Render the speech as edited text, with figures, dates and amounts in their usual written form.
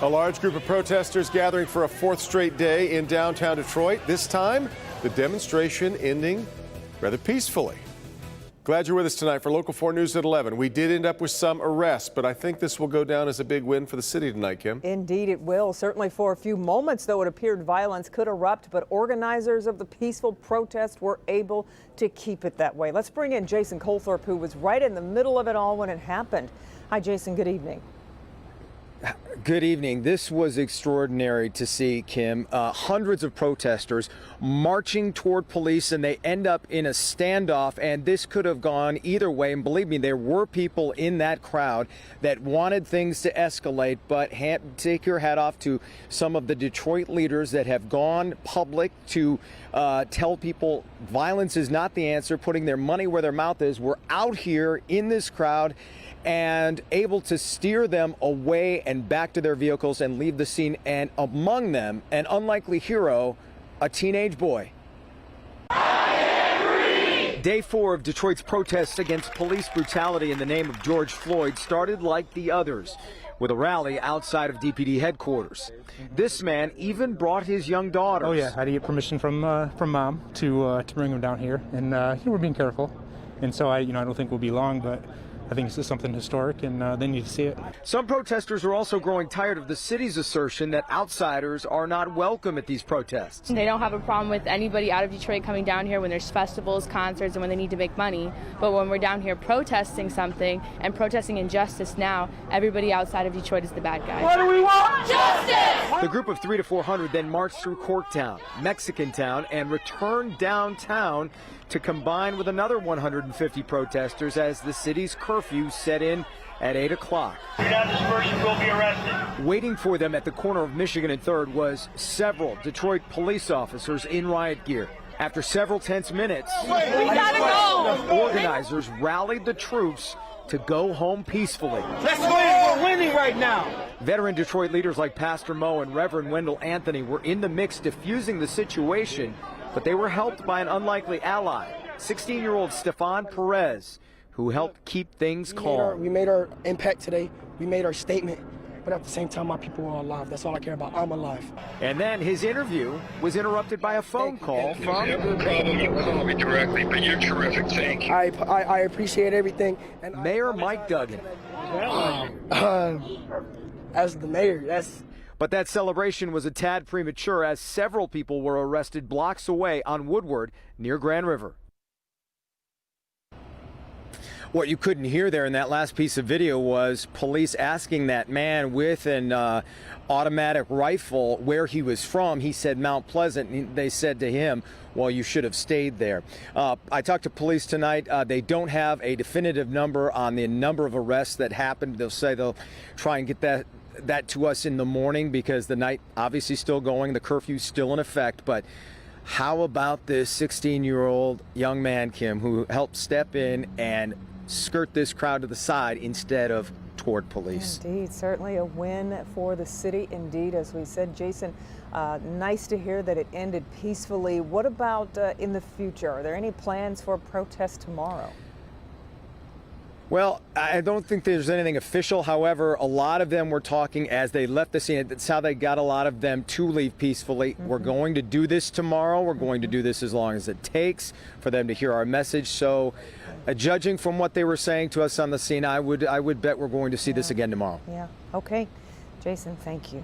A large group of protesters gathering for a fourth straight day in downtown Detroit. This time, the demonstration ending rather peacefully. Glad you're with us tonight for Local 4 News at 11. We did end up with some arrests, but I think this will go down as a big win for the city tonight, Kim. Indeed it will. Certainly for a few moments, though, it appeared violence could erupt, but organizers of the peaceful protest were able to keep it that way. Let's bring in Jason Colthorpe, who was right in the middle of it all when it happened. Hi, Jason. Good evening. Good evening. This was extraordinary to see, Kim. Hundreds of protesters marching toward police, and they end up in a standoff, and this could have gone either way. And believe me, there were people in that crowd that wanted things to escalate, but take your hat off to some of the Detroit leaders that have gone public to tell people violence is not the answer, putting their money where their mouth is. We're out here in this crowd and able to steer them away and back to their vehicles and leave the scene. And among them, an unlikely hero, a teenage boy. Day 4 of Detroit's protests against police brutality in the name of George Floyd started like the others, with a rally outside of DPD headquarters. This man even brought his young daughters. Oh yeah, I had to get permission from mom to bring them down here, and we're being careful. And so I don't think we'll be long, but I think this is something historic, and they need to see it. Some protesters are also growing tired of the city's assertion that outsiders are not welcome at these protests. They don't have a problem with anybody out of Detroit coming down here when there's festivals, concerts, and when they need to make money. But when we're down here protesting something and protesting injustice now, everybody outside of Detroit is the bad guy. What do we want? Justice! The group of 300 to 400 then marched through Corktown, Mexican Town, and returned downtown to combine with another 150 protesters as the city's curfew set in at 8 o'clock. If you're not dispersed, you will be arrested. Waiting for them at the corner of Michigan and 3rd was several Detroit police officers in riot gear. After several tense minutes, We gotta go! organizers rallied the troops to go home peacefully. Let's win! We're winning right now! Veteran Detroit leaders like Pastor Mo and Reverend Wendell Anthony were in the mix diffusing the situation, but they were helped by an unlikely ally, 16-year-old Stefan Perez, who helped keep things calm. We made our impact today. We made our statement. But at the same time, my people are alive. That's all I care about. I'm alive. And then his interview was interrupted by a phone call from... Never a problem. You call me directly, but you're terrific. Thank you. I appreciate everything. And Mayor Mike Duggan. As the mayor, that's... But that celebration was a tad premature as several people were arrested blocks away on Woodward near Grand River. What you couldn't hear there in that last piece of video was police asking that man with an automatic rifle where he was from. He said Mount Pleasant, and they said to him, well, you should have stayed there. I talked to police tonight. They don't have a definitive number on the number of arrests that happened. They'll say they'll try and get that to us in the morning because the night obviously still going, the curfew's still in effect. But how about this 16-year-old young man, Kim, who helped step in and skirt this crowd to the side instead of toward police? Indeed, certainly a win for the city. Indeed, as we said, Jason, nice to hear that it ended peacefully. What about in the future? Are there any plans for a protest tomorrow? Well, I don't think there's anything official. However, a lot of them were talking as they left the scene. That's how they got a lot of them to leave peacefully. We're going to do this tomorrow. We're going to do this as long as it takes for them to hear our message. So, judging from what they were saying to us on the scene, I would bet we're going to see this again tomorrow. Yeah. Okay. Jason, thank you.